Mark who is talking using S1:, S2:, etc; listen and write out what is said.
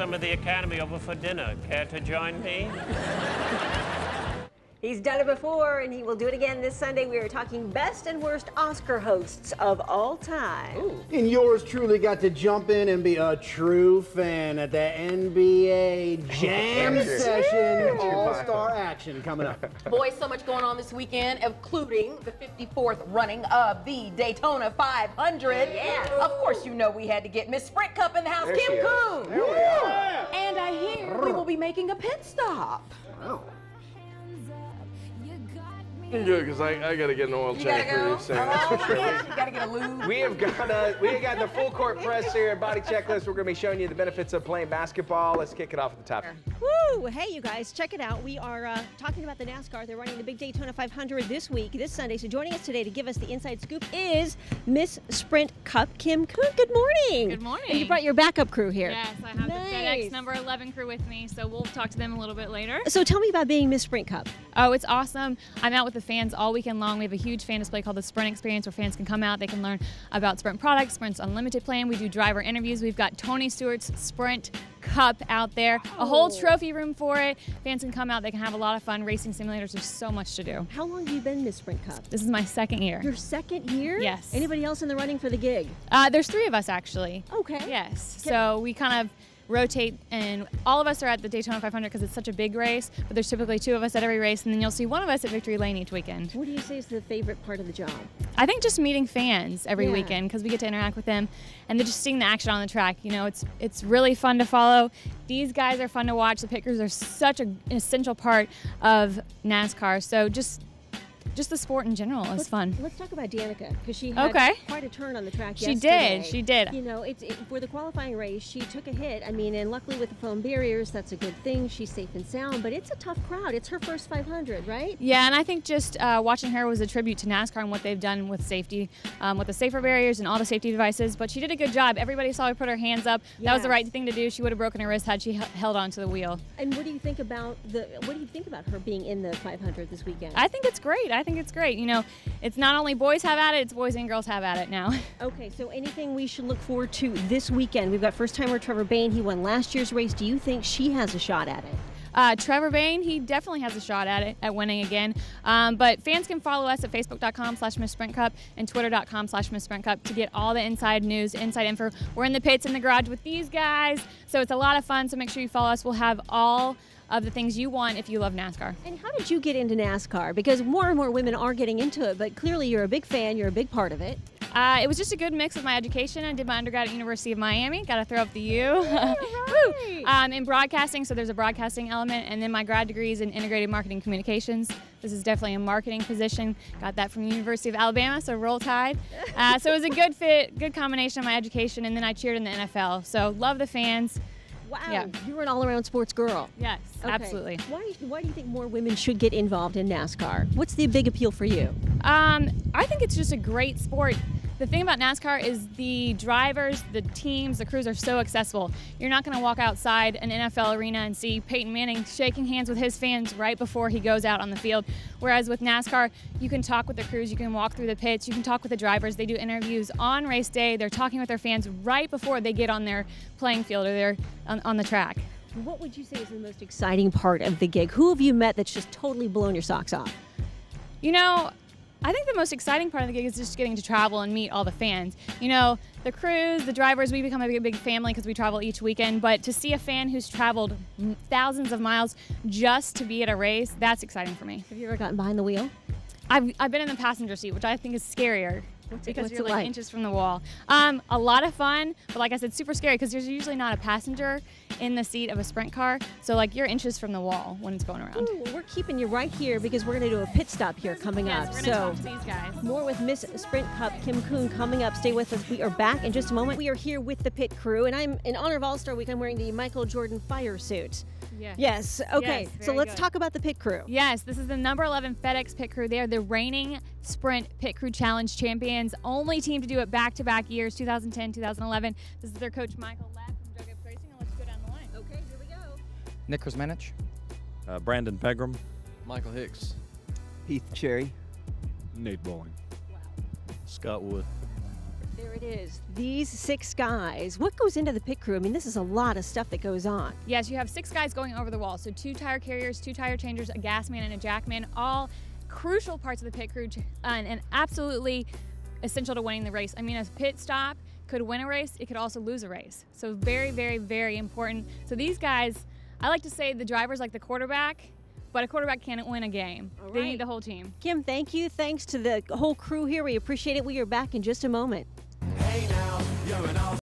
S1: some of the Academy over for dinner. Care to join me?
S2: He's done it before, and he will do it again this Sunday. We are talking best and worst Oscar hosts of all time.
S3: Ooh. And yours truly got to jump in and be a true fan at the NBA Jam Session. All-star action coming up.
S4: Boys, so much going on this weekend, including the 54th running of the Daytona 500.
S2: Yeah.
S4: Of course, you know we had to get Miss Sprint Cup in the house, Kim Coon.
S3: There we are.
S4: And I hear we will be making a pit stop.
S3: Wow.
S5: Good, because I got to get an oil change for you, Sam. That's for sure.
S4: You got to get a lube.
S6: We have got the full court press here at Body Checklist. We're going to be showing you the benefits of playing basketball. Let's kick it off at the top.
S2: Woo! Hey, you guys, check it out. We are talking about the NASCAR. They're running the big Daytona 500 this week, this Sunday. So joining us today to give us the inside scoop is Miss Sprint Cup, Kim Coon. Good morning.
S7: Good morning.
S2: And you brought your backup crew here.
S7: Yes, I have the FedEx number 11 crew with me, so we'll talk to them a little bit later.
S2: So tell me about being Miss Sprint Cup.
S7: Oh, it's awesome. I'm out with the fans all weekend long. We have a huge fan display called the Sprint Experience where fans can come out. They can learn about Sprint products, Sprint's Unlimited plan. We do driver interviews. We've got Tony Stewart's Sprint Cup out there, a whole trophy room for it. Fans can come out. They can have a lot of fun. Racing simulators, there's so much to do.
S2: How long have you been Miss Sprint Cup?
S7: This is my second year.
S2: Your second year?
S7: Yes.
S2: Anybody else in the running for the gig?
S7: There's 3 of us actually.
S2: Okay.
S7: Yes. So we kind of rotate, and all of us are at the Daytona 500 because it's such a big race, but there's typically 2 of us at every race, and then you'll see 1 of us at Victory Lane each weekend.
S2: What do you say is the favorite part of the job?
S7: I think just meeting fans every weekend because we get to interact with them, and they're just seeing the action on the track. You know, it's really fun to follow. These guys are fun to watch. The pit crews are such an essential part of NASCAR, so just the sport in general is fun.
S2: Let's talk about Danica, because she had quite a turn on the track yesterday.
S7: She did.
S2: You know, for the qualifying race, she took a hit. I mean, and luckily with the foam barriers, that's a good thing. She's safe and sound, but it's a tough crowd. It's her first 500, right?
S7: Yeah, and I think just watching her was a tribute to NASCAR and what they've done with safety, with the safer barriers and all the safety devices, but she did a good job. Everybody saw her put her hands up. Yes. That was the right thing to do. She would have broken her wrist had she held onto the wheel.
S2: And what do you think about her being in the 500 this weekend?
S7: I think it's great. You know, it's not only boys have at it, it's boys and girls have at it now.
S2: Okay, so anything we should look forward to this weekend? We've got first-timer Trevor Bayne. He won last year's race. Do you think she has a shot at it?
S7: Trevor Bayne, he definitely has a shot at it, at winning again. But fans can follow us at facebook.com/MissSprintCup and twitter.com/MissSprintCup to get all the inside news, inside info. We're in the pits in the garage with these guys, so it's a lot of fun, so make sure you follow us. We'll have all of the things you want if you love NASCAR.
S2: And how did you get into NASCAR? Because more and more women are getting into it, but clearly you're a big fan, you're a big part of it.
S7: It was just a good mix of my education. I did my undergrad at University of Miami. Got to throw up the U.
S2: Right.
S7: In broadcasting, so there's a broadcasting element, and then my grad degree is in integrated marketing communications. This is definitely a marketing position. Got that from the University of Alabama, so roll tide. So it was a good fit, good combination of my education, and then I cheered in the NFL. So love the fans.
S2: Wow,
S7: yeah.
S2: You're an all-around sports girl.
S7: Yes, absolutely.
S2: Why do you think more women should get involved in NASCAR? What's the big appeal for you?
S7: I think it's just a great sport. The thing about NASCAR is the drivers, the teams, the crews are so accessible. You're not going to walk outside an NFL arena and see Peyton Manning shaking hands with his fans right before he goes out on the field. Whereas with NASCAR, you can talk with the crews, you can walk through the pits, you can talk with the drivers. They do interviews on race day. They're talking with their fans right before they get on their playing field or they're on the track.
S2: What would you say is the most exciting part of the gig? Who have you met that's just totally blown your socks off?
S7: You know, I think the most exciting part of the gig is just getting to travel and meet all the fans. You know, the crews, the drivers, we become a big family because we travel each weekend, but to see a fan who's traveled thousands of miles just to be at a race, that's exciting for me.
S2: Have you ever gotten behind the wheel?
S7: I've been in the passenger seat, which I think is scarier. Because you're like inches from the wall. A lot of fun, but like I said, super scary because there's usually not a passenger in the seat of a sprint car. So like you're inches from the wall when it's going around.
S2: Ooh, well, we're keeping you right here because we're going to do a pit stop here coming up.
S7: We're going to talk to these guys.
S2: More with Miss Sprint Cup Kim Coon coming up. Stay with us. We are back in just a moment. We are here with the pit crew, and I'm in honor of All-Star Week. I'm wearing the Michael Jordan fire suit. Yes. Okay.
S7: Yes,
S2: so let's talk about the pit crew.
S7: Yes, this is the number 11 FedEx pit crew. They are the reigning Sprint Pit Crew Challenge champions. Only team to do it back-to-back years, 2010, 2011. This is their coach, Michael Leff from Drug Up Racing, and let's go down the line.
S2: Okay, here we go.
S8: Nick Kuzmanich.
S9: Brandon Pegram.
S5: Michael Hicks.
S10: Heath Cherry.
S9: Nate Bowling.
S2: Wow.
S9: Scott Wood.
S2: There There it is. These 6 guys. What goes into the pit crew? I mean, this is a lot of stuff that goes on.
S7: Yes, you have 6 guys going over the wall. So 2 tire carriers, 2 tire changers, a gas man, and a jack man, all crucial parts of the pit crew and absolutely essential to winning the race. I mean, a pit stop could win a race, it could also lose a race. So very, very, very important. So these guys, I like to say the driver's like the quarterback, but a quarterback can't win a game. They need the whole team.
S2: Kim, thank you. Thanks to the whole crew here. We appreciate it. We are back in just a moment.
S8: Hey now, you're an all